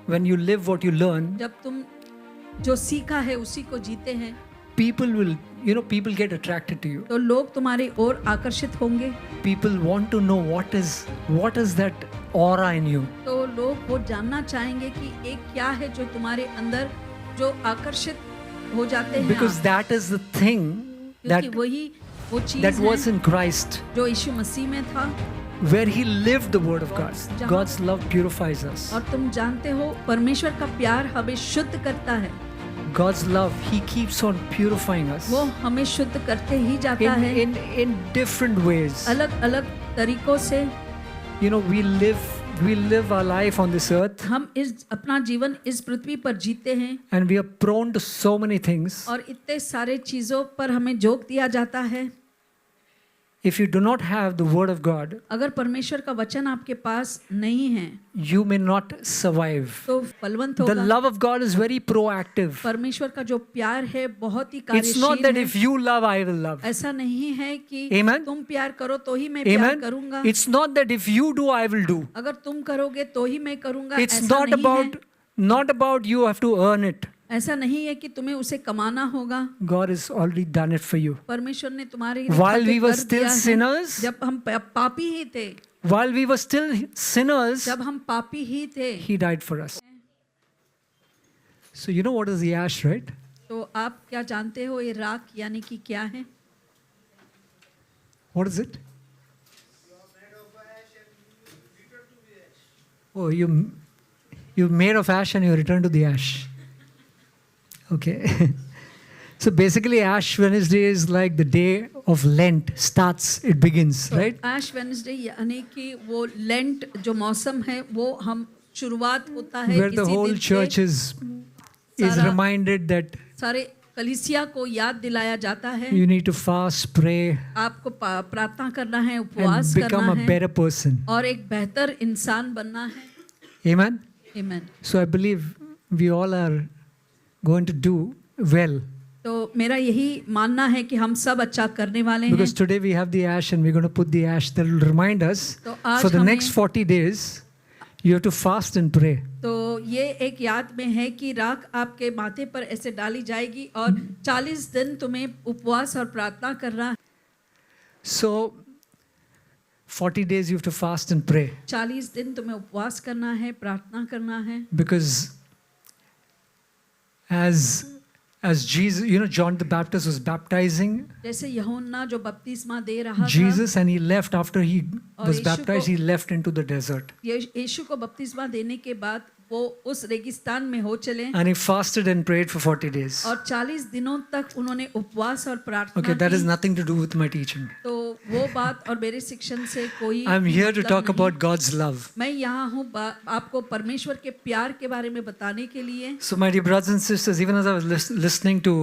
when you live what you learn, जब तुम जो सीखा है उसी को जीते हैं, people will, people get attracted to you. तो लोग तुम्हारी ओर आकर्षित होंगे. People want to know what is that aura in you. तो लोग वो जानना चाहेंगे कि एक क्या है जो तुम्हारे अंदर जो आकर्षित हो जाते हैं. Because that is the thing that क्योंकि वही वो चीज that was है in Christ, जो यीशु मसीह में था. where he lived the word of God. God's love purifies us. और तुम जानते हो परमेश्वर का प्यार हमें शुद्ध करता है. God's love, he keeps on purifying us वो हमें शुद्ध करते ही जाता है. in different ways. अलग अलग तरीकों से. We live our life on this earth, हम इस अपना जीवन इस पृथ्वी पर जीते हैं, and we are prone to so many things. और इतने सारे चीजों पर हमें जोक दिया जाता है. If you do not have the word of God, अगर परमेश्वर का वचन आपके पास नहीं है, you may not survive. तो फलवंत The होगा. love of God is very proactive. परमेश्वर का जो प्यार है बहुत ही It's not कार्यशील that है. if you love, I will love. ऐसा नहीं है कि Amen? तुम प्यार करो तो ही मैं प्यार Amen. करूंगा. It's not that if you do, I will do. अगर तुम करोगे तो ही मैं करूंगा. It's ऐसा not about you have to earn it. ऐसा नहीं है कि तुम्हें उसे कमाना होगा. God has already done it for you. परमेश्वर ने तुम्हारे लिए While we खातिर were कर still दिया है. sinners, जब हम पापी ही थे, while we were still sinners, जब हम पापी ही थे, he died for us. So you know what is the ash, right? तो आप क्या जानते हो ये राख यानी कि क्या है? What is it? Oh, you made of ash and you return to the ash. Okay. So basically Ash Wednesday is like the day of Lent starts, it begins, right? Ash Wednesday यानी कि वो lent जो मौसम है वो हम शुरुआत होता है. Where the whole church is reminded that सारे कलीसिया को याद दिलाया जाता है. you need to fast, pray, आपको प्रार्थना करना है, and उपवास become करना a है better person. और एक बेहतर इंसान बनना है. Amen? Amen. So I believe we all are going to do well. तो मेरा यही मानना है कि हम सब अच्छा करने वाले हैं. Because today we have the ash and we're going to put the ash that will remind us तो आज for the हमें- next 40 days you have to fast and pray. तो ये एक याद में है कि राख आपके माथे पर ऐसे डाली जाएगी और 40 दिन तुम्हें उपवास और प्रार्थना करना. So 40 days you have to fast and pray 40 दिन तुम्हें उपवास करना है, प्रार्थना करना है. because as Jesus, John the Baptist was baptizing जैसे यूहन्ना जो बपतिस्मा दे रहा था, Jesus, and he left after he was Yeshu baptized, को- he left into the desert यीशु को बपतिस्मा देने के बाद वो उस रेगिस्तान में हो चले and he fasted and prayed for 40 days. और 40 दिनों तक उन्होंने उपवास और प्रार्थना Okay, that की. has nothing to do with my teaching. तो वो बात और मेरे शिक्षण से कोई I'm here to मतलब talk नहीं. about God's love. मैं यहाँ हूँ आपको परमेश्वर के प्यार के बारे में बताने के लिए. So my dear brothers and sisters, even as I was listening to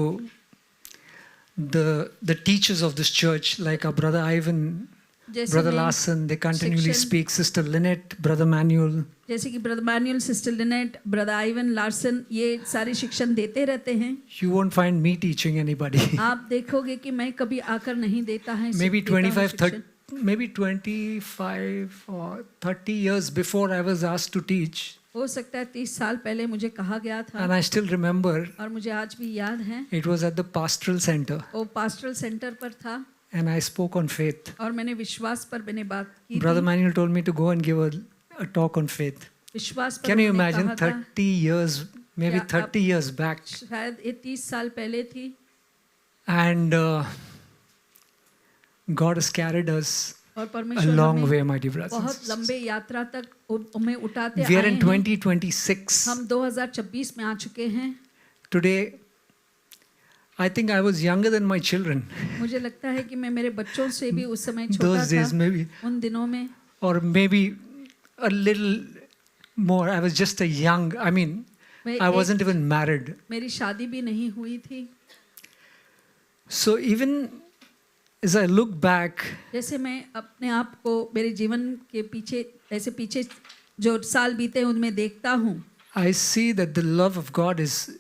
the teachers of this church, like our brother Ivan, जैसे brother मैं- Larson, they continually शिक्षण- speak, Sister Lynette, brother Manuel. जैसे कि brother manual, sister Lynette, brother Ivan Larsen ये सारे शिक्षण देते रहते हैं. You won't find me teaching anybody. आप देखोगे कि मैं कभी आकर नहीं देता है. Maybe देता हूँ 25, शिक्षण. 30, maybe 25 or 30 years before I was asked to teach. हो सकता है 30 साल पहले मुझे कहा गया था And I still remember और मुझे आज भी याद है. it was at the pastoral center वो पास्टरल सेंटर पर था and I spoke on faith. और मैंने विश्वास पर मैंने बात की Brother थी. Manuel told me to go and give a talk on faith. विश्वास पर Can you उन्होंने imagine कहा था. 30 years, maybe क्या आप- 30 years back? शायद ये 30 साल पहले थी. And God has carried us और a परमेश्वर long हमें way, my dear brothers and बहुत sisters. लंबे यात्रा तक हमें उठाते We are आए in हैं. 2026. हम 2026 में आ चुके हैं. Today, I think I was younger than my children. मुझे लगता है कि मैं मेरे बच्चों से भी उस समय छोटा Those days, था. maybe, उन दिनों में or maybe a little more. I was just a young, I मैं I एक- wasn't even married. मेरी शादी भी नहीं हुई थी. So even as I look back, जैसे मैं अपने आप को मेरे जीवन के पीछे ऐसे पीछे जो साल बीते हैं उनमें देखता हूँ. I see that the love of God is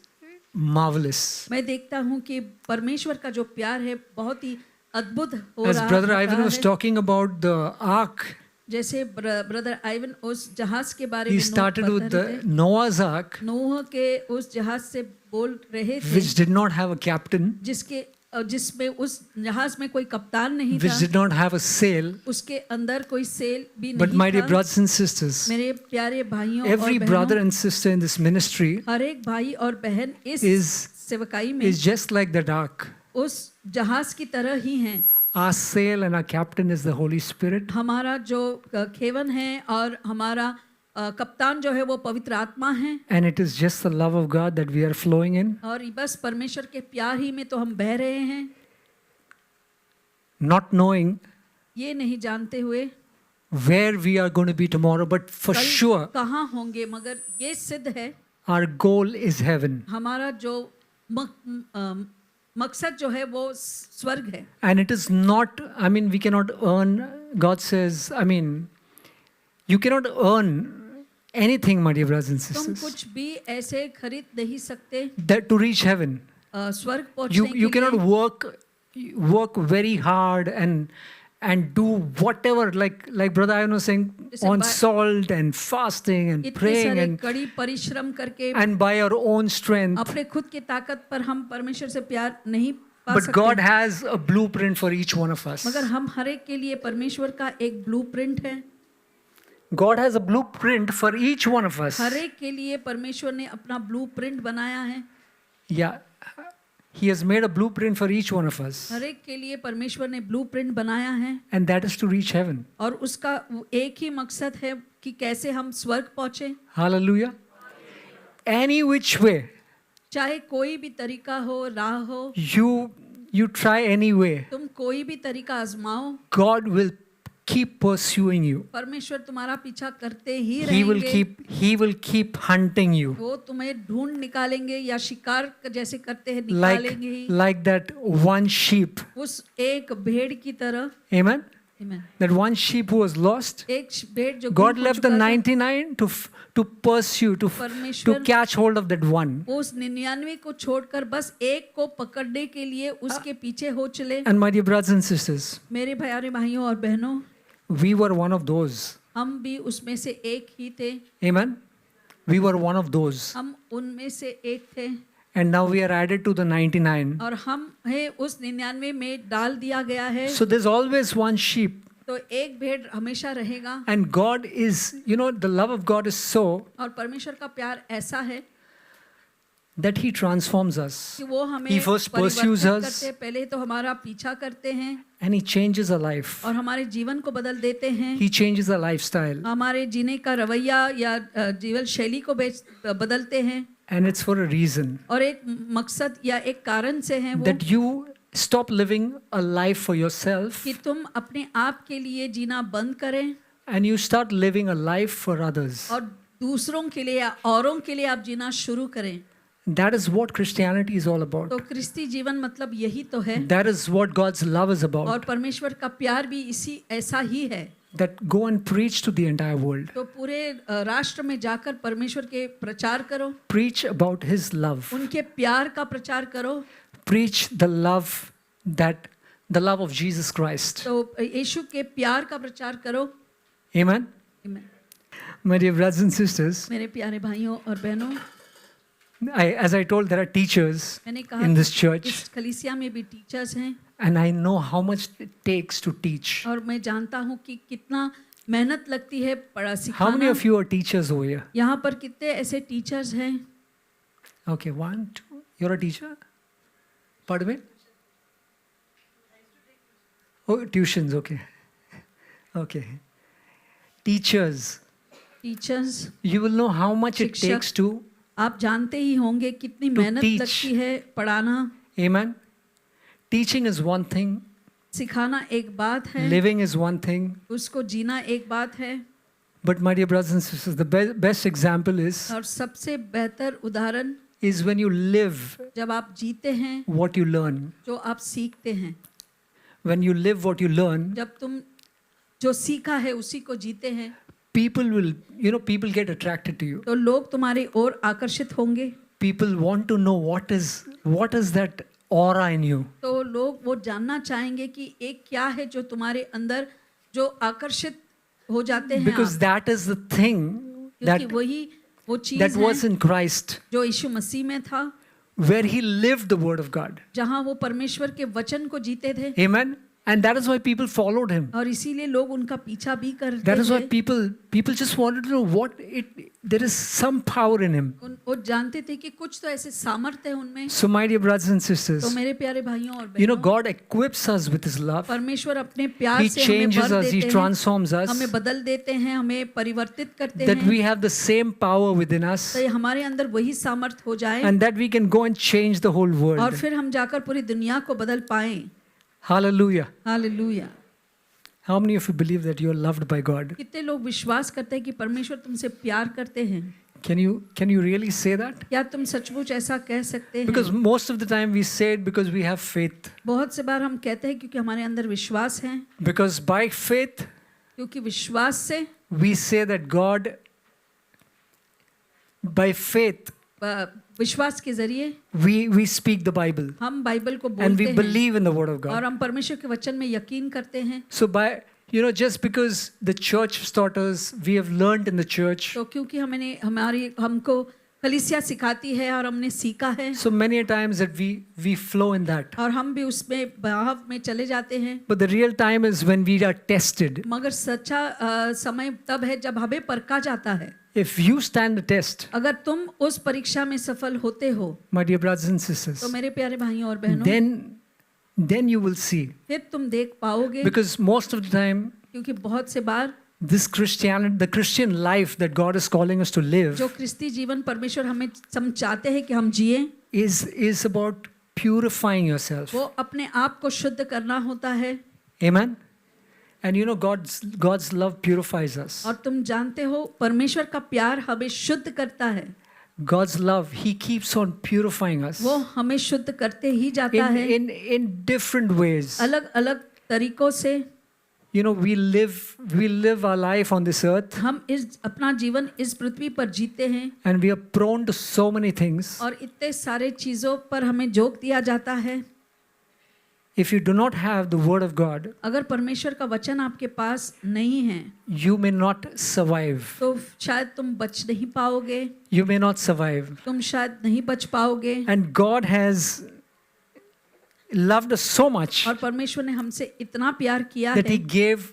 marvelous. मैं देखता हूँ कि परमेश्वर का जो प्यार है बहुत ही अद्भुत हो As रहा Brother होता Ivan was है. talking about the ark, जैसे ब्रदर आइवन उस जहाज के बारे He में started with बता रहे the थे। Noah's Ark, नूह के उस जहाज से बोल रहे थे which did not have a captain, जिसमें उस जहाज में कोई कप्तान नहीं which था, did not have a sail. उसके अंदर कोई सेल भी But नहीं my dear था। brothers and sisters, मेरे प्यारे भाइयों every और brother बहनों, and sister in this ministry हर एक भाई और बहन इस is सेवकाई में is just like that ark. उस जहाज की तरह ही हैं। Our sail and our captain is the Holy Spirit. हमारा जो खेवन है और हमारा कप्तान जो है वो पवित्र आत्मा है, And it is just the love of God that we are flowing in, और बस परमेश्वर के प्यार ही में तो हम बह रहे हैं, not knowing ये नहीं जानते हुए where we are going to be tomorrow, but for कल sure कहाँ होंगे, मगर ये सिद्ध है our goal is heaven. हमारा जो मकसद जो है वो स्वर्ग है। And it is not, I mean, we cannot earn, God says, I mean, you cannot earn anything, my dear brothers and तुम sisters, कुछ भी ऐसे खरीद नहीं सकते that to reach heaven. स्वर्ग You, पहुंचने you के cannot लिए। work very hard and do whatever, like Brother Ivan was saying, जैसे on बा- salt and fasting and इतने praying सारे कड़ी परिश्रम करके and by our own strength. अपने खुद की ताकत पर हम परमेश्वर से प्यार नहीं पा But God सकते, has a blueprint for each one of us. मगर हम हर एक के लिए परमेश्वर का एक ब्लूप्रिंट है। God has a blueprint for each one of us. हर एक के लिए परमेश्वर ने अपना ब्लूप्रिंट बनाया है। Yeah, He has made a blueprint for each one of us, हर एक के लिए परमेश्वर ने ब्लूप्रिंट बनाया है, and that is to reach heaven. और उसका वो एक ही मकसद है कि कैसे हम स्वर्ग पहुंचे। Hallelujah. Any which way चाहे कोई भी तरीका हो, राह हो, you try anyway, तुम कोई भी तरीका आजमाओ, God will keep pursuing you. परमेश्वर तुम्हारा पीछा करते ही He will keep hunting you, वो तुम्हें ढूंढ निकालेंगे या शिकार जैसे करते हैं निकालेंगे ही। like that one sheep. उस एक भेड़ की तरह। Amen. Amen। That one sheep who was lost. एक भेड़ जो God गुम हो left the चुका था, 99 to pursue, to परमेश्वर catch hold of that one. वो उस 99 को छोड़कर बस एक को पकड़ने के लिए उसके पीछे हो चले। And my dear brothers and sisters, मेरे प्यारे भाइयों और बहनों, we were one of those. हम भी उसमें से एक ही थे। Amen. We were one of those. हम उनमें से एक थे, And now we are added to the 99. और हम है उस 99 में डाल दिया गया है। So there's always one sheep. तो एक भेड़ हमेशा रहेगा, And God is, the love of God is so और परमेश्वर का प्यार ऐसा है that He transforms us. कि वो हमें He first pursues परिवर्तित us. करते हैं, पहले तो हमारा पीछा करते हैं And He changes our life. और हमारे जीवन को बदल देते हैं। He changes our lifestyle. हमारे जीने का रवैया या जीवन शैली को बदलते हैं, And it's for a reason. और एक मकसद या एक कारण से है वो That you stop living a life for yourself कि तुम अपने आप के लिए जीना बंद करें and you start living a life for others. और दूसरों के लिए या औरों के लिए आप जीना शुरू करें। That is what Christianity is all about. तो क्रिस्ती जीवन मतलब यही तो है, That is what God's love is और about. परमेश्वर का प्यार भी इसी ऐसा ही है। That go and preach to the entire world. तो पूरे राष्ट्र में जाकर परमेश्वर के प्रचार करो, Preach about His love. उनके प्यार का प्रचार करो। Preach the love of Jesus Christ. तो यीशु के प्यार का प्रचार करो। Amen. Amen। My dear brothers and sisters, मेरे प्यारे भाइयों और बहनों, as I told, there are teachers मैंने कहा in this इस church, कलीसिया में भी टीचर्स हैं, and I know how much it takes to teach. और मैं जानता हूँ कि कितना मेहनत लगती है पढ़ा How many सिखाना। of you are teachers over here? यहाँ पर कितने ऐसे टीचर्स हैं? Okay, 1, 2. You're a teacher? Pardon me? Oh, tuitions, okay. Okay. Teachers, teachers, you will know how much it शिक्षक, takes to, आप जानते ही होंगे कितनी मेहनत teach. लगती है पढ़ाना। amen? Teaching is one thing, सिखाना एक बात है, living is one thing, उसको जीना एक बात है, but my dear brothers and sisters, the best example और सबसे बेहतर उदाहरण is when you live जब आप जीते हैं what you learn. जो आप सीखते हैं। When you live what you learn, जब तुम जो सीखा है उसी को जीते हैं, people get attracted to you. तो लोग तुम्हारी ओर आकर्षित होंगे। People want to know what is that aura in you. तो लोग वो जानना चाहेंगे कि एक क्या है जो तुम्हारे अंदर जो आकर्षित हो जाते हैं because आप, that is the thing क्योंकि वही वो चीज that was है in Christ, जो यीशु मसीह में था, where he lived the word of God. जहाँ वो परमेश्वर के वचन को जीते थे, Amen. And that is why people followed him. और इसीलिए लोग उनका पीछा भी करते That is why थे। people just wanted to know what there is some power in him. वो जानते थे कि कुछ तो ऐसे सामर्थ्य है उनमें। So my dear brothers and तो sisters, मेरे प्यारे भाइयों और you know, बहनों, God equips us with his love. परमेश्वर अपने प्यार He से हमें changes भर us, he देते हैं, transforms us, हमें बदल देते हैं, हमें परिवर्तित करते that हैं, we have the same power within us, तो हमारे अंदर वही सामर्थ्य हो जाए and that we can go and change the whole और world. फिर हम जाकर पूरी दुनिया को बदल पाएं। Hallelujah. Hallelujah. How many of you believe that you are loved by God? कितने लोग विश्वास करते हैं कि परमेश्वर तुमसे प्यार करते हैं? Can you really say that? क्या तुम सचमुच ऐसा कह सकते हैं? Because most of the time we say it because we have faith. बहुत से बार हम कहते हैं क्योंकि हमारे अंदर विश्वास है, Because by faith क्योंकि विश्वास से, we say that God, by faith विश्वास के जरिए we speak the Bible हम बाइबल को and बोलते we हैं believe in the word of और God. हम परमेश्वर के वचन में यकीन करते हैं। So by just because the church has taught us, we have learned in the church. तो क्योंकि हमको कलीसिया सिखाती है और हमने सीखा है, So many a times that we flow in that. और हम भी उसमें बहाव में चले जाते हैं। But the real time is when we are tested. मगर सच्चा समय तब है जब हमें परखा जाता है। If you stand the test, अगर तुम उस परीक्षा में सफल होते हो, my dear brothers and sisters, तो मेरे प्यारे भाइयों और बहनों, then you will see. फिर तुम देख पाओगे, Because most of the time, क्योंकि बहुत से बार this Christianity, the Christian life that God is calling us to live, जो क्रिस्ती जीवन परमेश्वर हमें चाहते हैं कि हम जिए, is about purifying yourself. वो अपने आप को शुद्ध करना होता है। Amen. And God's love purifies us. और तुम जानते हो परमेश्वर का प्यार हमें शुद्ध करता है। God's love, He keeps on purifying us वो हमें शुद्ध करते ही जाता है in different ways. अलग अलग तरीकों से। We live our life on this earth, हम अपना जीवन इस पृथ्वी पर जीते हैं and we are prone to so many things. और इतने सारे चीजों पर हमें जोक दिया जाता है। If you do not have the word of God, अगर परमेश्वर का वचन आपके पास नहीं है, you may not survive. तो शायद तुम बच नहीं पाओगे, You may not survive. तुम शायद नहीं बच पाओगे। And God has loved us so much और परमेश्वर ने हमसे इतना प्यार किया that He है gave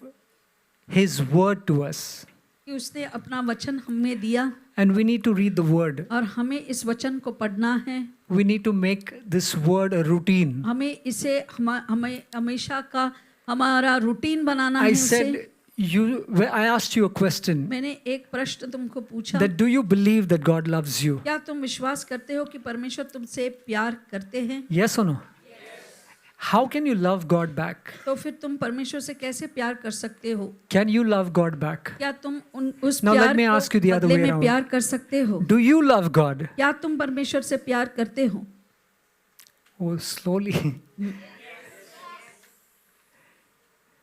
His word to us. कि उसने अपना वचन हमें दिया, And we need to read the word. और हमें इस वचन को पढ़ना है। We need to make this word a routine. हमें इसे हमें हमेशा का हमारा रूटीन बनाना है I उसे। said, I asked you a question, मैंने एक प्रश्न तुमको पूछा, that do you believe that God loves you? क्या तुम विश्वास करते हो कि परमेश्वर तुमसे प्यार करते हैं? Yes or no? How can you love God back? तो फिर तुम परमेश्वर से कैसे प्यार कर सकते हो? Can you love God back? क्या तुम उस Now let प्यार me ask you the को other बदले way में around. प्यार कर सकते हो? Do you love God? क्या तुम परमेश्वर से प्यार करते हो? Oh, slowly.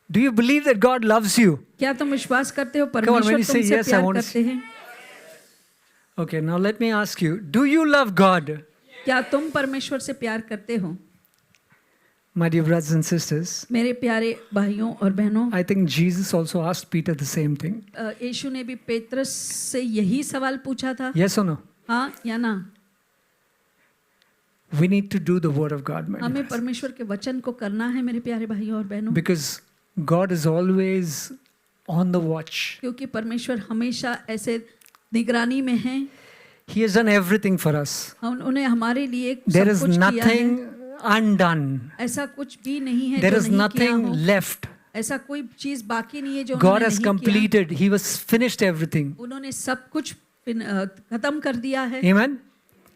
Do you believe that God loves you? क्या तुम विश्वास करते हो when परमेश्वर you say तुमसे yes, I प्यार want to करते हैं? Okay, now let me ask you, do you love God? क्या तुम परमेश्वर से प्यार करते हो? My dear brothers and sisters, मेरे प्यारे भाइयों और बहनों, I think Jesus also asked Peter the same thing. यीशु ने भी पेत्रस से यही सवाल पूछा था, Yes or no? हाँ या ना? We need to do the word of God, my dear हमें brothers. परमेश्वर के वचन को करना है मेरे प्यारे भाइयों और बहनों, Because God is always on the watch. क्योंकि परमेश्वर हमेशा ऐसे निगरानी में है। He has done everything for us. उन्होंने हमारे लिए There सब is कुछ किया है। nothing undone. ऐसा कुछ भी नहीं है There जो is नहीं किया nothing हो। left. ऐसा कोई चीज बाकी नहीं है जो God उन्होंने has नहीं किया। completed. He was finished everything. उन्होंने सब कुछ खत्म कर दिया है। Amen.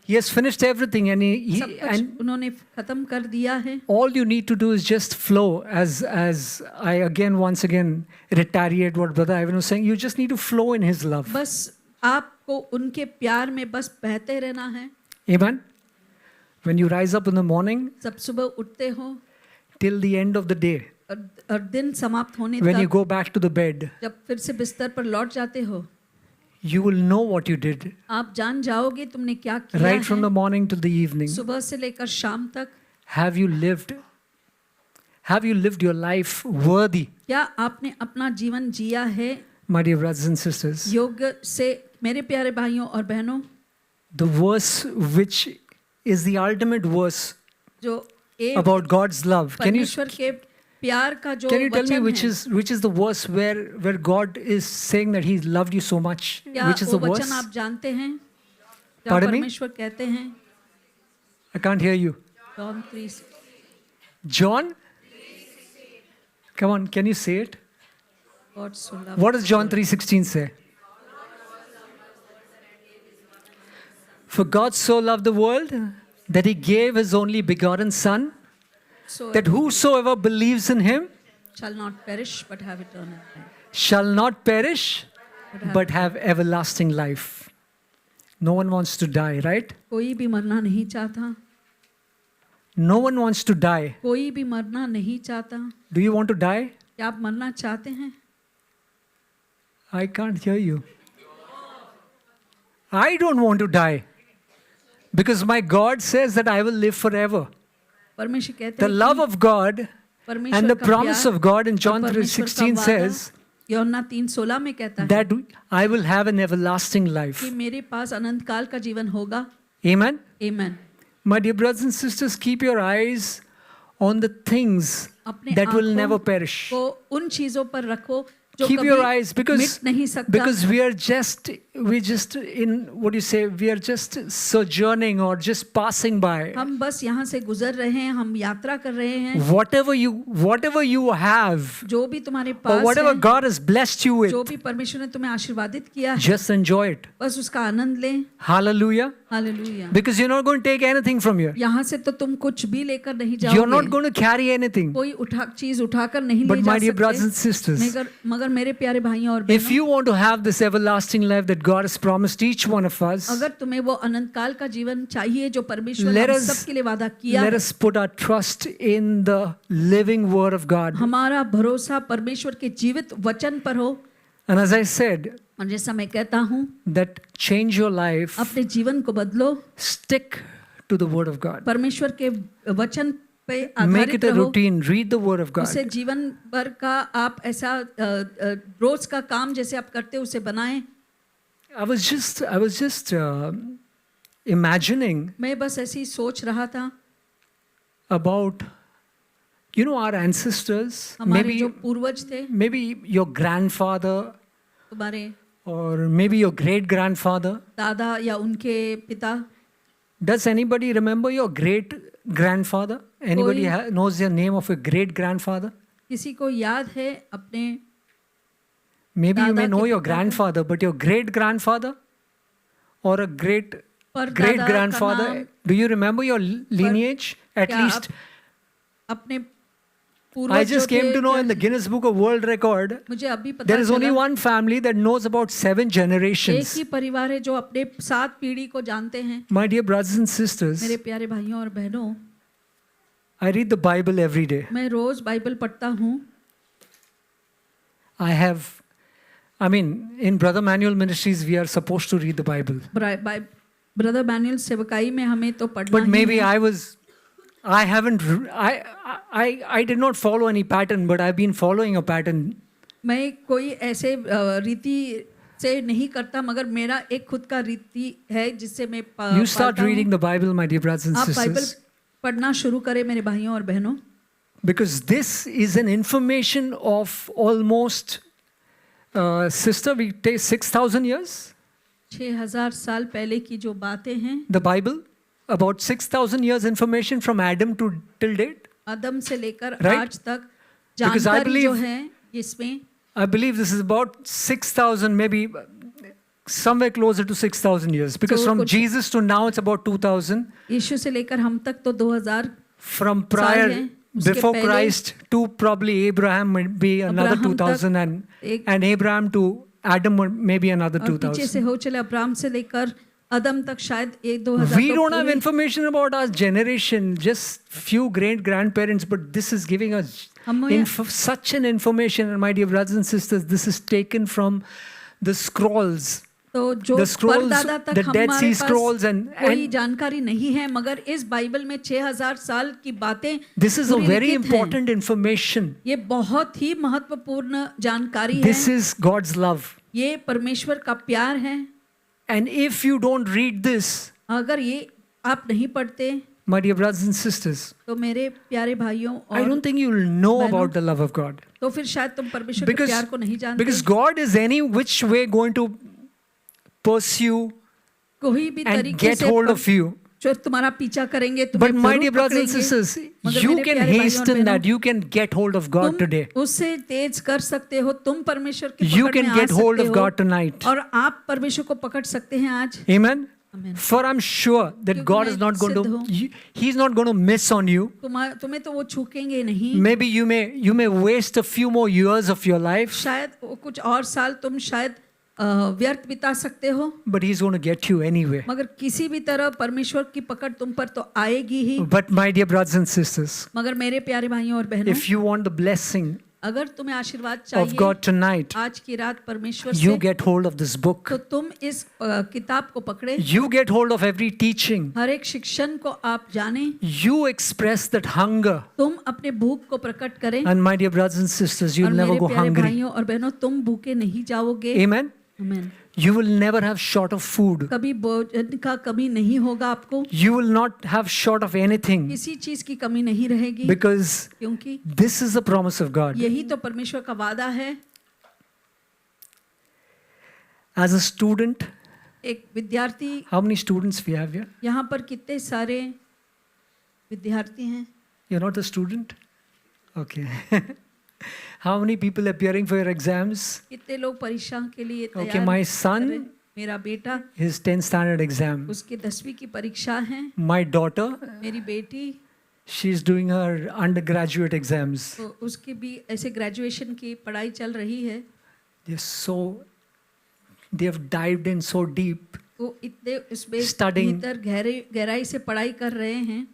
He has finished everything, and सब कुछ उन्होंने खत्म कर दिया है। all you need to do is just flow. As I once again reiterate what Brother Ivan was saying, you just need to flow in His love. बस आपको उनके प्यार में बस बहते रहना है। Amen. When you rise up in the morning सब सुबह उठते हो till the end of the day, और दिन समाप्त होने when you तक, go back to the bed, जब फिर से बिस्तर पर लौट जाते हो, you will know what you did आप जान जाओगे तुमने क्या किया right from the है। morning till the evening. सुबह से लेकर शाम तक Have you lived your life worthy क्या आपने अपना जीवन जिया है my dear brothers and sisters, योग से मेरे प्यारे भाइयों और बहनों, the verse which is the ultimate verse जो एक about God's love. परमेश्वर के प्यार का जो Can you tell me वचन which is the verse where God is saying that He loved you so much? क्या Which is the वो verse? वचन आप जानते हैं? जहाँ Pardon me? परमेश्वर कहते हैं I can't hear you. John 3 John? Come on, can you say it? God so loved What does John 3:16 say? For God so loved the world that He gave His only begotten Son, so that whosoever believes in Him shall not perish but have eternal life. shall not perish but have everlasting life. No one wants to die, right? कोई भी मरना नहीं चाहता, No one wants to die. कोई भी मरना नहीं चाहता. Do you want to die? क्या आप मरना चाहते हैं? I can't hear you. I don't want to die. Because my God says that I will live forever. परमेश्वर कहते The हैं love of God परमेश्वर and the का promise प्यार of God in और John परमेश्वर का 3:16 वादा says यूहन्ना 3:16 में कहता है that I will have an everlasting life. कि मेरे पास अनंत काल का जीवन होगा. Amen? Amen. My dear brothers and sisters, keep your eyes on the things अपने that will आँखों never perish. को उन चीजों पर रखो जो Keep कभी your eyes because मिट नहीं सकता. we're just in what do you say, we are just sojourning or just passing by. हम बस यहाँ से गुजर रहे हैं, हम यात्रा कर रहे हैं. Whatever you have जो भी तुम्हारे or पास whatever है, God has blessed you with, जो भी परमेश्वर ने तुम्हें आशीर्वादित किया है, just enjoy it. बस उसका आनंद लें. Hallelujah. Hallelujah. Because you're not going to take anything from here. यहाँ से तो तुम कुछ भी लेकर नहीं You're not जाओगे. going to carry anything. कोई चीज उठाकर नहीं But ले my जा dear brothers and सकते. sisters, मगर मेरे प्यारे भाइयों और if बहनों, you want to have this everlasting life that God has promised each one of us, अगर तुम्हें वो अनंत काल का जीवन चाहिए जो परमेश्वर Let हम us- सबके लिए वादा किया let है, us put our trust in the living word of God. हमारा भरोसा परमेश्वर के जीवित वचन पर हो. And as I said, और जैसा मैं कहता हूँ, that change your life, अपने जीवन को बदलो, stick to the word of God. परमेश्वर के वचन पे Make आधारित it a रहो. routine. Read the word of God. उसे जीवन भर का आप ऐसा रोज का काम जैसे आप करते हो उसे बनाएं. I was just imagining मैं बस ऐसे ही सोच रहा था, about, our ancestors, हमारे जो पूर्वज थे, maybe your grandfather तुम्हारे or maybe your great grandfather. दादा या उनके पिता. Does anybody remember your great grandfather? Anybody कोई- knows the name of a great grandfather? किसी को याद है अपने Maybe you may दादा know के your पिता को? grandfather, but your great grandfather or a great परदादा का grandfather, नाम do you remember your lineage at क्या least? अपने I पूर्वज just जो came थे, to know क्या- in the Guinness Book of World Record, मुझे अभी पता there is only चला, one family that knows about 7 एक generations. ही परिवार है जो अपने 7 पीढ़ी को जानते हैं. My dear brothers and sisters, मेरे प्यारे भाइयों और बहनों, I read the Bible every day. मैं रोज बाइबल पढ़ता हूँ. In Brother Manuel Ministries, we are supposed to read the Bible. Brother manual सेवकाई में हमें तो पढ़ना But ही maybe है. I did not follow any pattern, but I've been following a pattern. मैं कोई ऐसे रीति से नहीं करता, मगर मेरा एक खुद का रीति है जिससे मैं You start पालता हूँ. reading the Bible, my dear brothers and आप बाइबल sisters, पढ़ना शुरू करें मेरे भाइयों और बहनों. because this is an information of almost, sister, we take 6,000 years. 6000 साल पहले की जो बातें हैं, The Bible, about 6,000 years information from Adam to till date. आदम से लेकर Right? आज तक Because I जानकारी जो believe- है इसमें I believe this is about 6,000, maybe somewhere closer to 6,000 years. Because So from कुछ- Jesus to now, it's about 2,000. यीशु से लेकर हम तक तो 2000 From साल prior, हैं. उसके before पहले Christ to probably Abraham would be another Abraham 2,000 एक- and Abraham to Adam would maybe another और पीछे से 2,000. हो चले अब्राहम से लेकर अदम तक शायद 1-2 We don't have information about our generation, just few great grandparents, but this is giving us हमें such an information. And my dear brothers and sisters, this is taken from the scrolls. तो जो The scrolls, परदादा तक the Dead हमारे Sea पास Scrolls कोई जानकारी नहीं है, मगर इस बाइबल में 6000 साल की बातें this is a पूरी very लिखित हैं। important information. ये बहुत ही महत्वपूर्ण जानकारी This है। is God's love. ये परमेश्वर का प्यार है। And if you don't read this, अगर ये आप नहीं पढ़ते my dear brothers and sisters, तो मेरे प्यारे भाइयों I और don't think you will know बहनों, about the love of God. तो फिर शायद तुम परमेश्वर के प्यार को नहीं जानते। Because God is any which way going to pursue कोई भी and तरीके get से hold of you. जो तुम्हारा पीछा करेंगे, But तुम्हें my जरूर dear brothers and पकड़ेंगे। sisters, मगर you मेरे can प्यारे भाइयों और hasten बहनों, that. You can get hold of God तुम today. उससे तेज कर सकते हो, तुम परमेश्वर के You पकड़ में can आ get hold सकते of हो God tonight. और आप परमेश्वर को पकड़ सकते हैं आज। Amen. Amen. For I'm sure that क्योंकि God मैं is not going सिद्ध to, हूँ। He's not going to miss on you. तुम्हें तो वो छूकेंगे नहीं। Maybe you may waste a few more years of your life, शायद वो कुछ और साल तुम शायद व्यर्थ बिता सकते हो, but He's going to get you anyway. मगर किसी भी तरह परमेश्वर की पकड़ तुम पर तो आएगी ही। But my dear brothers and sisters, मगर मेरे प्यारे भाइयों और बहनों, if you want the blessing अगर तुम्हें आशीर्वाद of चाहिए God tonight, आज की रात परमेश्वर you से, get hold of this book. तो तुम इस किताब को पकड़े, You get hold of every teaching. हर एक शिक्षण को आप जाने, You express that hunger. तुम अपने भूख को प्रकट करें। And my dear brothers and sisters, और you'll never मेरे go प्यारे hungry. भाइयों और बहनों, तुम भूखे नहीं जाओगे। Amen. आमीन। You will never have short of food. कभी भोजन का कमी नहीं होगा आपको, You will not have short of anything, किसी चीज की कमी नहीं रहेगी, because क्योंकि this is the promise of God. यही तो परमेश्वर का वादा है। As a student, एक विद्यार्थी, how many students we have here? यहाँ पर कितने सारे विद्यार्थी हैं? You're not a student? Okay. How many people appearing for your exams? कितने लोग परीक्षा के लिए Okay, तैयार my कर रहे son, हैं? मेरा बेटा, his 10th standard exam. उसकी 10वीं की परीक्षा है। My daughter, मेरी बेटी, she's doing her undergraduate exams. तो उसकी भी ऐसे ग्रेजुएशन की पढ़ाई चल रही है। They have dived in so deep. वो इतने उसमें Studying. भीतर गहराई से पढ़ाई कर रहे हैं।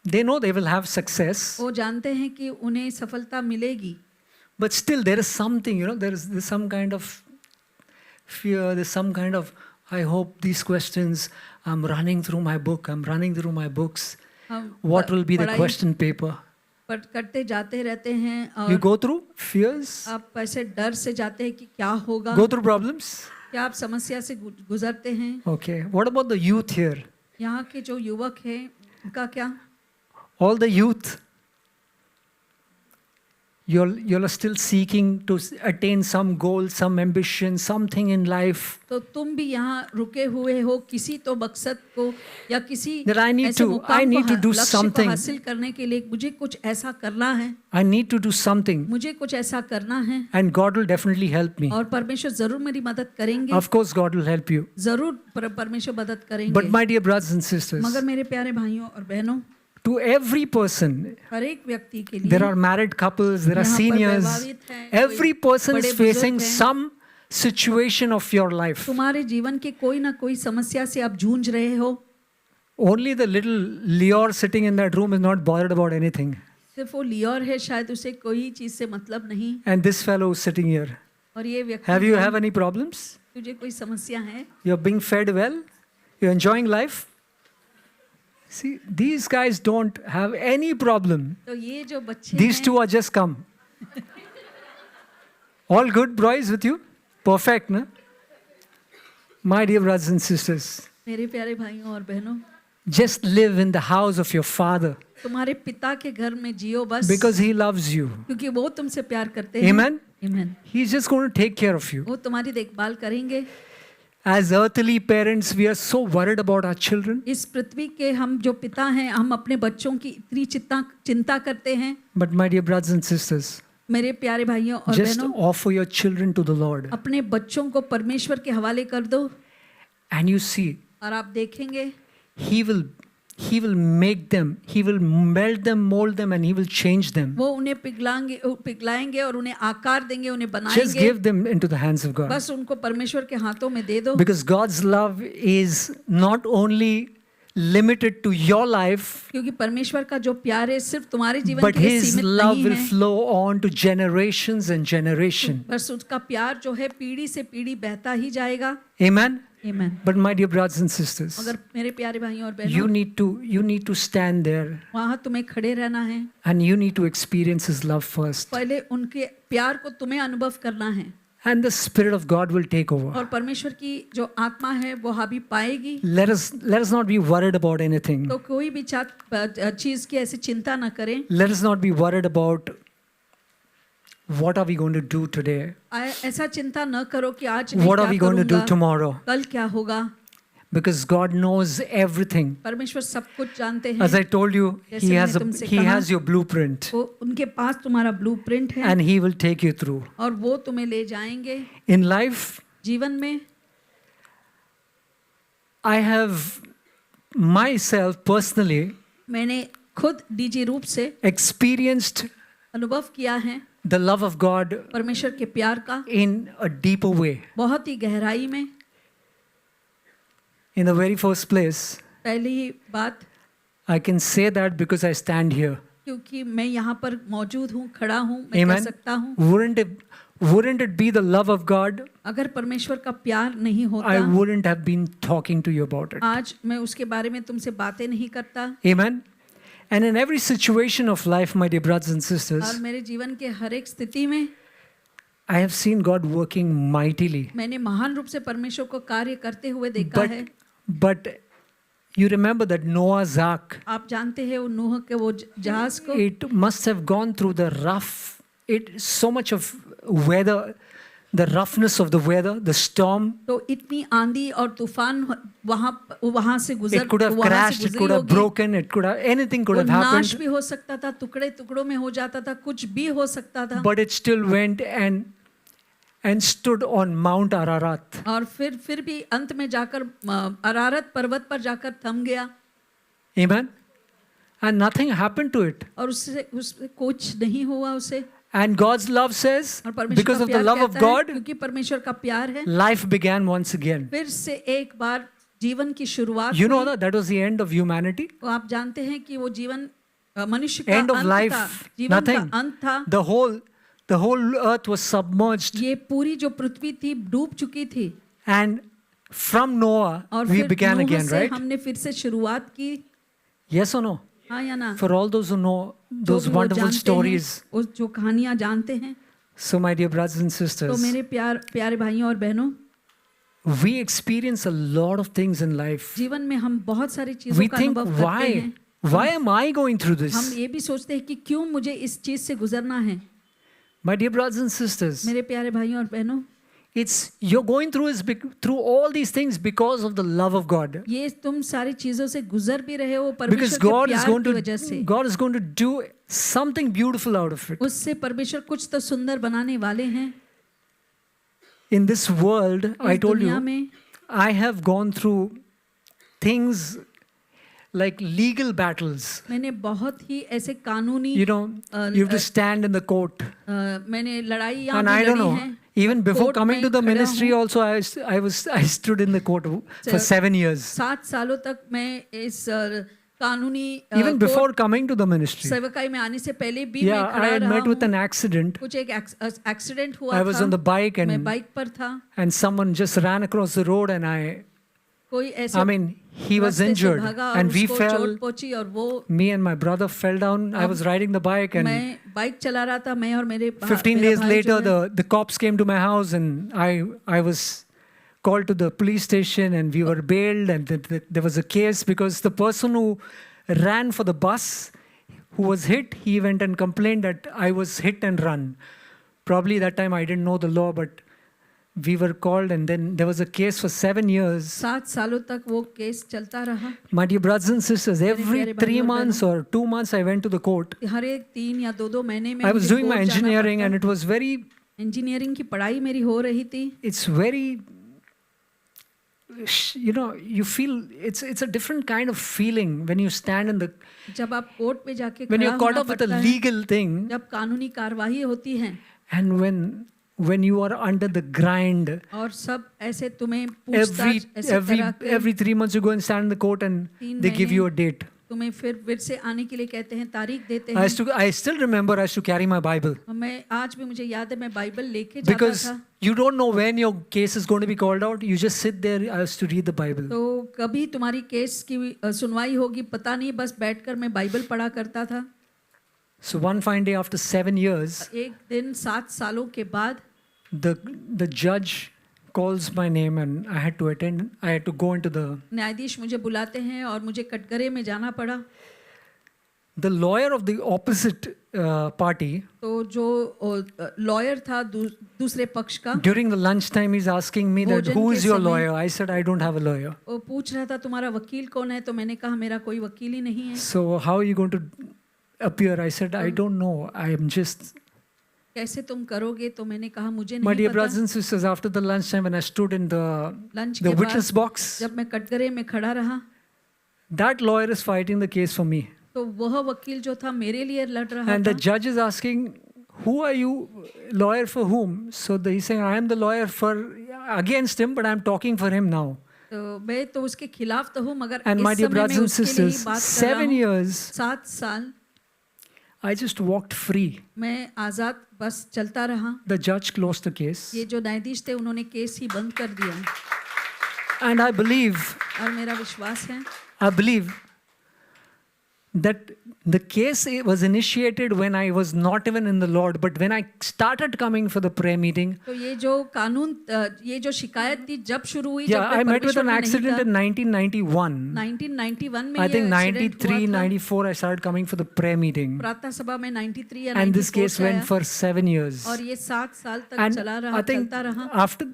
They know they will have success, वो जानते हैं कि उन्हें सफलता मिलेगी, but still there is something, there's some kind of fear, there's some kind of, I hope these questions, I'm running through my book, I'm running through my books. हम What will be the पढ़ाई question paper? करते जाते रहते हैं You और go through fears, आप ऐसे डर से जाते हैं कि क्या होगा, go through problems. क्या आप समस्या से गुजरते हैं। Okay, what about the youth here? यहाँ के जो युवक हैं उनका क्या? All the youth, you're still seeking to attain some goal, some ambition, something in life. तो तुम भी यहाँ रुके हुए हो किसी तो मकसद को या किसी That I need ऐसे to मुकाम को do लक्ष्य को something. हासिल करने के लिए मुझे कुछ ऐसा करना है, I need to do something, मुझे कुछ ऐसा करना है, and God will definitely help me. और परमेश्वर जरूर मेरी मदद करेंगे। Of course, God will help you. जरूर परमेश्वर मदद करेंगे। But my dear brothers and sisters, मगर मेरे प्यारे भाइयों और बहनों, to every person, हर एक व्यक्ति के लिए there are married couples, there are यहाँ पर seniors. वैवाहित हैं, Every कोई person बड़े is facing बुजुर्ग हैं। some situation of your life. तुम्हारे जीवन के कोई ना कोई समस्या से आप जूझ रहे हो। Only the little Leor sitting in that room is not bothered about anything. सिर्फ वो लियोर है, शायद उसे कोई चीज से मतलब नहीं। And this fellow is sitting here. और ये व्यक्ति, Have you have any problems? तुझे कोई समस्या है? You're being fed well? You're enjoying life? See, these guys don't have any problem. तो ये जो बच्चे These हैं, two are just come. All good, boys, with you? Perfect, na? My dear brothers and sisters, मेरे प्यारे भाइयों और बहनों, just live in the house of your father तुम्हारे पिता के घर में जियो बस, because he loves you. क्योंकि वो तुमसे प्यार करते हैं। Amen? Amen. He's just going to take care of you. वो तुम्हारी देखभाल करेंगे। As earthly parents, we are so worried about our children. इस पृथ्वी के हम जो पिता हैं, हम अपने बच्चों की इतनी चिंता करते हैं। But my dear brothers and sisters, मेरे प्यारे भाइयों और just बहनों, offer your children to the Lord. अपने बच्चों को परमेश्वर के हवाले कर दो, And you see, और आप देखेंगे He will make them, He will melt them, mold them, and He will change them. वो उन्हें पिघलाएंगे और उन्हें आकार देंगे, उन्हें Just बनाएंगे। give them into the hands of God. बस उनको परमेश्वर के हाथों में दे दो, Because God's love is not only limited to your life, क्योंकि परमेश्वर का जो प्यार है सिर्फ तुम्हारे जीवन but के लिए His सीमित love नहीं will है, flow on to generations and generation. बस उसका प्यार जो है पीढ़ी से पीढ़ी बहता ही जाएगा। Amen. आमीन। But my dear brothers and sisters, अगर मेरे प्यारे भाइयों और you बहनों, need to stand there वहाँ तुम्हें खड़े रहना है, and you need to experience His love first, पहले उनके प्यार को तुम्हें अनुभव करना है and the Spirit of God will take over. और परमेश्वर की जो आत्मा है वो हावी पाएगी। Let us not be worried about anything. तो कोई भी चीज की ऐसी चिंता न करें। Let us not be worried about what are we going to do today, ऐसा चिंता न करो कि आज मैं what are क्या we going to do करूंगा, tomorrow, कल क्या होगा, because God knows everything. परमेश्वर सब कुछ जानते As I हैं। told you, जैसे He मैंने तुमसे He कहा, has your blueprint, वो उनके पास तुम्हारा ब्लूप्रिंट है and He will take you through. और वो तुम्हें ले जाएंगे। In life, जीवन में I have myself personally मैंने खुद निजी रूप से experienced अनुभव किया है the love of God परमेश्वर के प्यार का in a deeper way. बहुत ही गहराई में। In the very first place, पहली ही बात, I can say that because I stand here. क्योंकि मैं यहाँ पर मौजूद हूँ, खड़ा हूँ, मैं कह Amen. सकता हूँ Wouldn't it be the love of God? अगर परमेश्वर का प्यार नहीं I होता, wouldn't have been talking to you about it. आज मैं उसके बारे में तुमसे बातें नहीं करता। Amen. And in every situation of life, my dear brothers and और sisters, मेरे जीवन के हर एक स्थिति में I have seen God working mightily. मैंने महान रूप से परमेश्वर को कार्य करते हुए देखा है। But you remember that Noah's Ark, आप जानते हैं वो नूह के वो जहाज को, it must have gone through the rough, so much of weather, the roughness of the weather, the storm. तो इतनी आंधी और तूफान वहाँ से गुजर, It could have वहाँ से crashed, it गुजरी could have होगी। broken, it could have, anything could वो have नाश happened. भी हो सकता था, टुकड़े टुकड़ों में हो जाता था, कुछ भी हो सकता था। But it still went and stood on Mount Ararat. और फिर भी अंत में जाकर अरारत पर्वत पर जाकर थम गया। Amen. And nothing happened to it. और उससे कुछ नहीं हुआ उसे। And God's love says, और परमेश्वर because का of the प्यार love of कहता है, God, क्योंकि परमेश्वर का प्यार है, life began once again. फिर से एक बार जीवन की शुरुआत You know हुई। that was the end of humanity. तो आप जानते हैं कि वो जीवन मनुष्य का End of अंत life. था, जीवन का Nothing. अंत था। The whole earth was submerged. ये पूरी जो पृथ्वी थी डूब चुकी थी। And from Noah, और we फिर began नूह again, से right? हमने फिर से शुरुआत की। Yes or no? हाँ या ना? For all those who know जो those भी वो wonderful जानते हैं, stories. उस जो कहानियां जानते हैं। So, my dear brothers and तो sisters, मेरे प्यारे भाइयों और बहनों, we experience a lot of things in life. जीवन में हम बहुत सारी चीजों We का think, अनुभव करते हैं। why am I going through हम this? ये भी सोचते हैं कि क्यों मुझे इस चीज से गुजरना है। My dear brothers and sisters, मेरे प्यारे भाइयों और बहनों, you're going through all these things because of the love of God. ये तुम सारी चीजों से गुजर भी रहे हो Because परमेश्वर के प्यार की वजह से। God is going to do something beautiful out of it. उससे परमेश्वर कुछ तो सुंदर बनाने वाले हैं। In this world, I इस told दुनिया you, में I have gone through things like legal battles. मैंने बहुत ही ऐसे कानूनी You know, you have to stand in the court. मैंने लड़ाइयाँ And भी I don't लड़ी know, हैं। even before कोर्ट coming में to the खड़ा ministry हूँ। also, I stood in the court for 7 years. 7 सालों तक मैं इस कानूनी Even before coming to the ministry. सेवकाई में आने से पहले भी Yeah, मैं I खड़ा had रहा met with हूँ। an accident. कुछ एक एक्सीडेंट हुआ I was था। on the bike मैं and बाइक पर था। someone just ran across the road and कोई ऐसे he was रास्ते से injured भागा और and we उसको fell. चोट पहुंची और वो Me and my brother fell down. I was riding the bike and मैं बाइक चला रहा था, मैं और मेरे 15 मेरा days भाई later जो है, the cops came to my house and I was called to the police station and we were bailed and there was a case because the person who ran for the bus who was hit, he went and complained that I was hit and run. Probably that time I didn't know the law, but we were called and then there was a case for 7 years. 7 सालों तक वो case चलता रहा। My dear brothers and sisters, every प्यारे 3 भाइयों और months or 2 months I went to the court. हर एक 3 या 2 महीने में I was मुझे doing my कोर्ट जाना engineering and पड़ता। it was very, इंजीनियरिंग की पढ़ाई मेरी हो रही थी। it's very, you know, you feel, it's a different kind of feeling when you stand in the, जब आप कोर्ट पे जाके when खड़ा you're caught होना up with a पड़ता है, legal thing जब कानूनी कार्यवाही होती है and when you are under the grind. और सब ऐसे तुम्हें Every पूछताछ ऐसे every करा के every 3 months you go and stand in the court and 3 they give you a date. तुम्हें फिर से आने के लिए कहते हैं, तारीख देते I हैं। I still remember I used to carry my Bible और मैं आज भी मुझे याद है मैं बाइबल लेके जाता because था। you don't know when your case is going to be called out. You just sit there. I used to read the Bible. तो कभी तुम्हारी केस की सुनवाई होगी पता नहीं, बस बैठकर मैं बाइबल पढ़ा करता था। So one fine day after 7 years, एक दिन 7 सालों के बाद the judge calls my name and I had to attend. I had to go into the. न्यायाधीश मुझे बुलाते हैं और मुझे कटघरे में जाना पड़ा। The lawyer of the opposite party. तो जो लॉयर था दूसरे पक्ष का, During the lunchtime, he's asking me that भोजन who के is your समय- lawyer? I said I don't have a lawyer. वो पूछ रहा था तुम्हारा वकील कौन है, तो मैंने कहा मेरा कोई वकील ही नहीं है। So how are you going to appear? I said I don't know. I am just. कैसे तुम करोगे, तो मैंने कहा मुझे My नहीं dear पता। brothers and sisters, after the lunchtime when I stood in the lunch the के witness बाद box, जब मैं कटघरे में खड़ा रहा that lawyer is fighting the case for me. तो वह वकील जो था मेरे लिए लड़ रहा And था। the judge is asking, who are you, lawyer for whom? So he's saying, I am the lawyer for against him, but I am talking for him now. तो मैं तो उसके खिलाफ तो हूँ, मगर And my इस dear समय मैं brothers and उसके लिए ही sisters, बात कर रहा 7 हूँ। years, 7 साल I just walked free. मैं आजाद बस चलता रहा। The judge closed the case. ये जो न्यायाधीश थे उन्होंने केस ही बंद कर दिया। And I believe और मेरा विश्वास है that the case was initiated when I was not even in the Lord, but when I started coming for the prayer meeting. तो ये जो कानून ये जो शिकायत थी जब शुरू हुई, Yeah, जब I मैं met with परमेश्वर an में नहीं accident था। in 1991. 1991 में I ये think accident 93, हुआ था। 94, I started coming for the prayer meeting. प्रातः सभा में 93 या And this 94 case से went आया। for 7 years. और ये 7 साल तक And चला I रहा, think चलता रहा। after,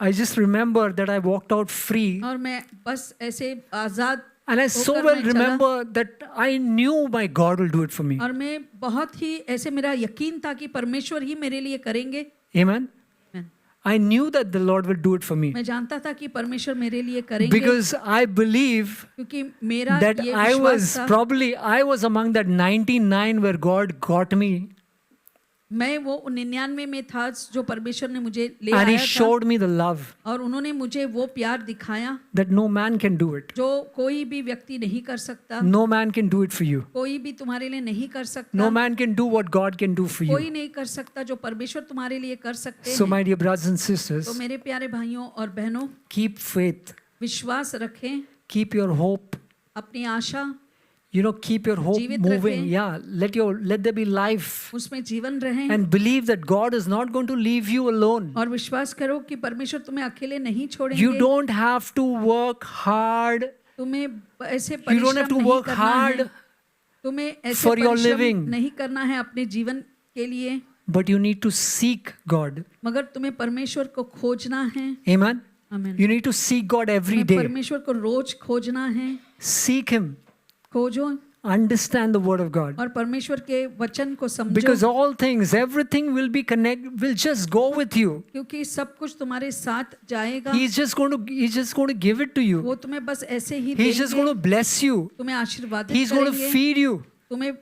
I just remember that I walked out free. और मैं बस ऐसे आजाद And I so होकर well मैं चला। remember that I knew my God will do it for me. और मैं बहुत ही ऐसे मेरा यकीन था कि परमेश्वर ही मेरे लिए करेंगे। Amen. I knew that the Lord will do it for me. मैं जानता था कि परमेश्वर मेरे लिए करेंगे, Because I believe क्योंकि मेरा that ये I विश्वास was among that 99 where God got me मैं वो 99 में था जो परमेश्वर ने मुझे ले and He आया था, showed me the love और उन्होंने मुझे वो प्यार दिखाया that no man can do it. जो कोई भी व्यक्ति नहीं कर सकता, No man can do it for you. कोई भी तुम्हारे लिए नहीं कर सकता, No man can do what God can do for कोई you. नहीं कर सकता जो परमेश्वर तुम्हारे लिए कर सकते So हैं। my dear brothers and तो sisters, मेरे प्यारे भाइयों और बहनों, keep faith, विश्वास रखें, keep your hope, अपनी आशा keep your hope जीवित moving. रखें। Yeah, let there be life उसमें जीवन रहें, and believe that God is not going to leave you alone. और विश्वास करो कि परमेश्वर तुम्हें अकेले नहीं छोड़ेंगे। You don't have to work hard. तुम्हें ऐसे You don't have परिश्रम to नहीं work करना है, hard, तुम्हें ऐसे for your परिश्रम living. नहीं करना है अपने जीवन के लिए, but you need to seek God. मगर तुम्हें परमेश्वर को खोजना है। Amen. आमीन। You need to seek God every तुम्हें day. परमेश्वर को रोज खोजना है, Seek Him. खोजो Understand the Word of God. और परमेश्वर के वचन को Because समझो, all things, everything will just go with you. क्योंकि सब कुछ तुम्हारे साथ जाएगा। He's just going to give it to you. वो तुम्हें बस ऐसे ही He's just going देंगे, to bless you. तुम्हें आशीर्वादित He's going to करेंगे, feed you. तुम्हें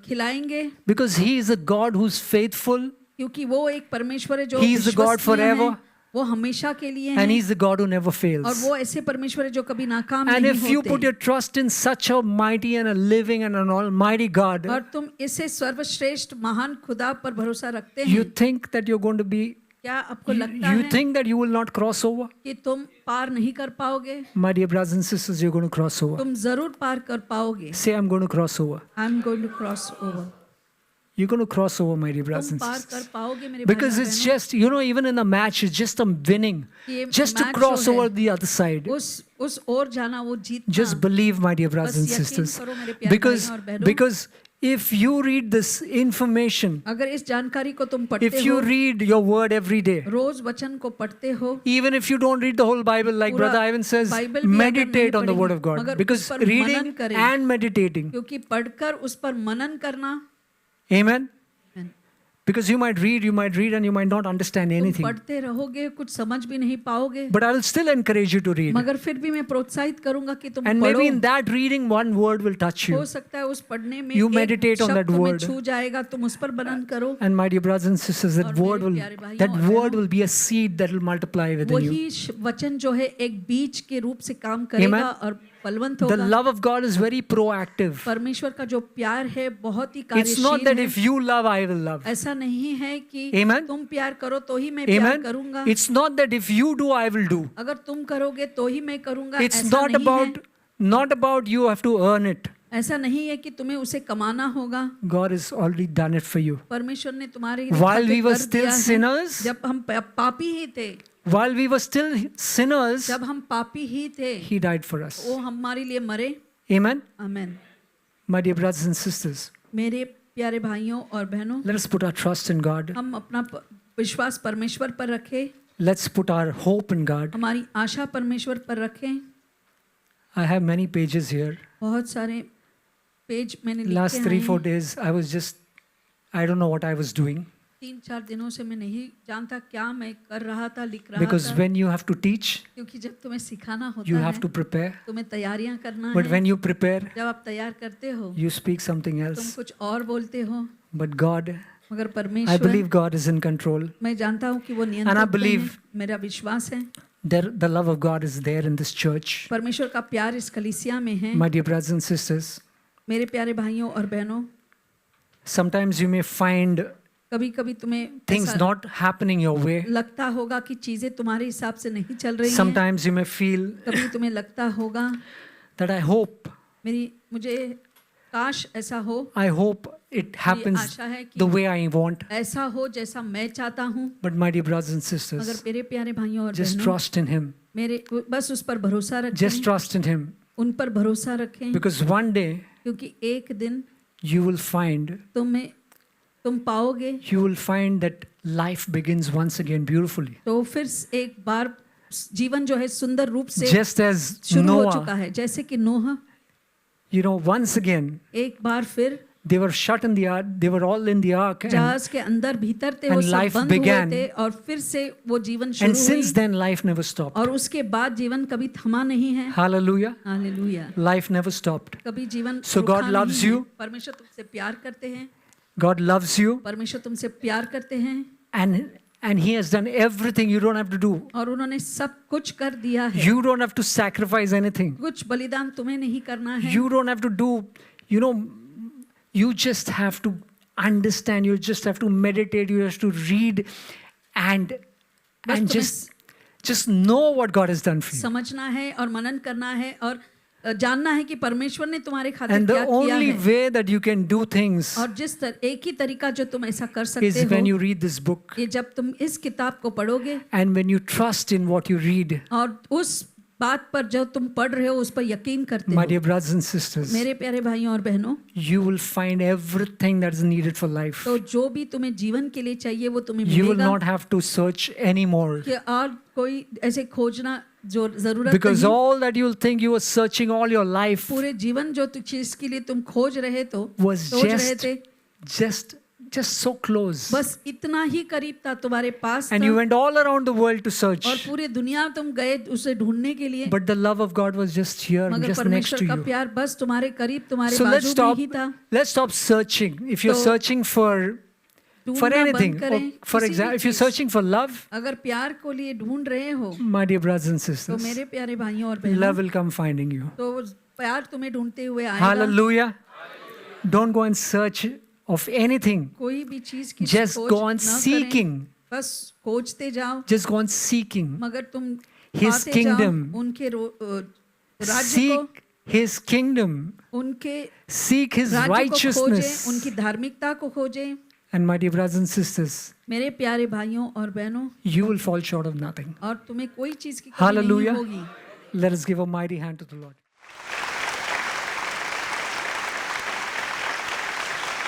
खिलाएंगे, Because He is a God who's faithful. क्योंकि वो एक परमेश्वर है जो He is the God विश्वसनीय forever. है, वो हमेशा के लिए And है, He's the God who never और fails. वो ऐसे परमेश्वर है जो कभी नाकाम And नहीं if you put होते। your trust in such a mighty and a living and an almighty God, और तुम इसे सर्वश्रेष्ठ महान खुदा पर भरोसा रखते you हैं, think that you're going to be, क्या आपको लगता you है think that you will not cross over? कि तुम पार नहीं कर पाओगे? My dear brothers and sisters, you're going to cross over. तुम जरूर पार कर पाओगे। Say, I'm going to cross over. I'm going to cross over. You're going to cross over, my dear brothers तुम and पार कर sisters. पाओगे मेरे Because भाई और it's बहनों। just, even in a match, it's just a winning. ये Just to match cross जो है, over the other side. उस ओर जाना, वो जीतना। Just believe, my dear brothers and बस यकीन sisters. करो मेरे प्यारे Because, भाइयों और बहनों। because if you read this information, अगर इस जानकारी को तुम पढ़ते if you हो, read your word every day, रोज वचन को पढ़ते हो, even if you don't read the whole Bible, like पूरा Brother Ivan says, बाइबल भी अगर meditate नहीं on the word of पढ़ेंगे, God. मगर Because उस पर मनन reading करें, and meditating, क्योंकि पढ़कर उस पर मनन करना, amen, Because you might read, and you might not understand तुम anything. पढ़ते रहोगे, कुछ समझ भी नहीं पाओगे, But I will still encourage you to read. मगर फिर भी मैं प्रोत्साहित करूंगा कि तुम And पढ़ो। maybe in that reading, one word will touch हो you. सकता है उस पढ़ने में You एक meditate on शब्द that तुम्हें word. छू जाएगा, तुम उस पर मनन करो। And my dear brothers and sisters, that और word मेरे will, प्यारे भाइयों that और word बहनों, will be a seed that will multiply within you. वही वचन जो है एक बीज के रूप से काम करेगा Amen. और फलवंत The होगा। love of God is very proactive. परमेश्वर का जो प्यार है बहुत ही It's not कार्यशील that है। if you love, I will love. ऐसा नहीं है कि Amen. तुम प्यार करो तो ही मैं प्यार Amen. करूंगा, It's not that if you do, I will do. अगर तुम करोगे तो ही मैं करूंगा, It's ऐसा not नहीं about, है। not about you have to earn it. ऐसा नहीं है कि तुम्हें उसे कमाना होगा, God has already done it for you. परमेश्वर ने तुम्हारे While we खातिर were कर still दिया है। sinners, जब हम पापी ही थे, while we were still sinners, जब हम पापी ही थे, He died for us. वो हमारे लिए मरे। Amen. Amen. My dear brothers and sisters, मेरे प्यारे भाइयों और बहनों, let us put our trust in God. हम अपना विश्वास परमेश्वर पर रखें, Let's put our hope in God. हमारी आशा परमेश्वर पर रखें। I have many pages here. बहुत सारे पेज मैंने लिखे Last हैं। 3-4 days, I don't know what I was doing. 3-4 दिनों से मैं नहीं जानता क्या मैं कर रहा था, लिख रहा Because था। when you have to teach, क्योंकि जब तुम्हें सिखाना होता you है, have to prepare. तुम्हें तैयारियां करना But है। when you prepare, जब आप तैयार करते हो, you speak something तुम else. कुछ और बोलते हो, But God, मगर I परमेश्वर, believe God is in control. मैं जानता हूँ कि वो And I नियंत्रण में है। believe मेरा विश्वास है The love of God is there in this church. परमेश्वर का प्यार इस कलीसिया में है। My dear brothers and sisters, मेरे प्यारे भाइयों और बहनों, sometimes you may find कभी कभी तुम्हें things ऐसा not happening your way. लगता होगा कि चीजें तुम्हारे हिसाब से नहीं चल रही हैं। Sometimes you may feel कभी तुम्हें लगता होगा that I hope मुझे काश ऐसा हो, it मेरी happens आशा है the कि way I want. ऐसा हो जैसा मैं चाहता हूँ। But my dear brothers and मगर sisters, मेरे प्यारे भाइयों और just बहनों, trust in Him. मेरे बस उस पर भरोसा Just रखें, trust in Him. उन पर भरोसा रखें, Because one day क्योंकि एक दिन you will find तुम पाओगे, that life begins once again beautifully. तो फिर एक बार जीवन जो है सुंदर रूप से Just as शुरू हो Noah, चुका है। जैसे कि नोह once again, एक बार फिर they were shut in the ark, they were all in the ark. जहाज के अंदर भीतर थे, वो and सब life बंद हुए began. थे और फिर से वो जीवन And शुरू since हुई then, life never stopped. और उसके बाद जीवन कभी थमा नहीं है। Hallelujah. Hallelujah. Life never stopped. कभी जीवन So रुका God नहीं loves है। you. परमेश्वर तुमसे प्यार करते हैं, God loves you, परमेश्वर तुमसे प्यार करते हैं and He has done everything. You don't have to do. और उन्होंने सब कुछ कर दिया है। You don't have to sacrifice anything. कुछ बलिदान तुम्हें नहीं करना है। You don't have to do, you just have to understand. You just have to meditate. You have to read and बस just know what God has done for you. समझना है और मनन करना है और जानना है कि परमेश्वर ने तुम्हारे खातिर And क्या the किया only है। way that you can do things और एक ही तरीका जो तुम ऐसा कर is सकते when हो you read this book कि जब तुम इस किताब को पढ़ोगे and when you trust in what you read. और उस बात पर जो तुम पढ़ रहे हो उस पर यकीन करते My हो। dear brothers and sisters, मेरे प्यारे भाइयों और बहनों, you will find everything that is needed for life. तो जो भी तुम्हें जीवन के लिए चाहिए वो तुम्हें You will मिलेगा not have to search anymore. कि और कोई ऐसे खोजना जो जरूरत Because नहीं। all that you'll think you were searching all your life पूरे जीवन जो चीज के लिए तुम खोज रहे was सोच रहे थे, just so close. बस इतना ही करीब था, तुम्हारे पास And था, you went all around the world to और search. पूरे दुनिया तुम गए उसे ढूंढने के लिए, But the love of God was just here, मगर just next to परमेश्वर का you. प्यार बस तुम्हारे करीब, तुम्हारे So बाजू में ही था। let's stop searching. If you're तो searching for ढूंढना anything, बंद करें, or for किसी भी example, if you're चीज। searching for love, अगर प्यार को लिए ढूंढ रहे हो my dear brothers and तो sisters, मेरे प्यारे भाइयों और love बहनों, will come finding you. तो प्यार तुम्हें ढूंढते हुए आएगा। Hallelujah. Don't go and search of anything. कोई भी चीज की Just खोज go on न करें, seeking. बस खोजते जाओ, Just go on seeking. मगर तुम His पाते kingdom. जाओ उनके राज्य Seek को, His kingdom. उनके Seek His राज्य को खोजें, righteousness. उनकी धार्मिकता को खोजें। And my dear brothers and sisters, मेरे प्यारे भाइयों और बहनों, you will fall short of nothing. और तुम्हें कोई चीज की कमी नहीं Hallelujah. होगी। Let us give a mighty hand to the Lord.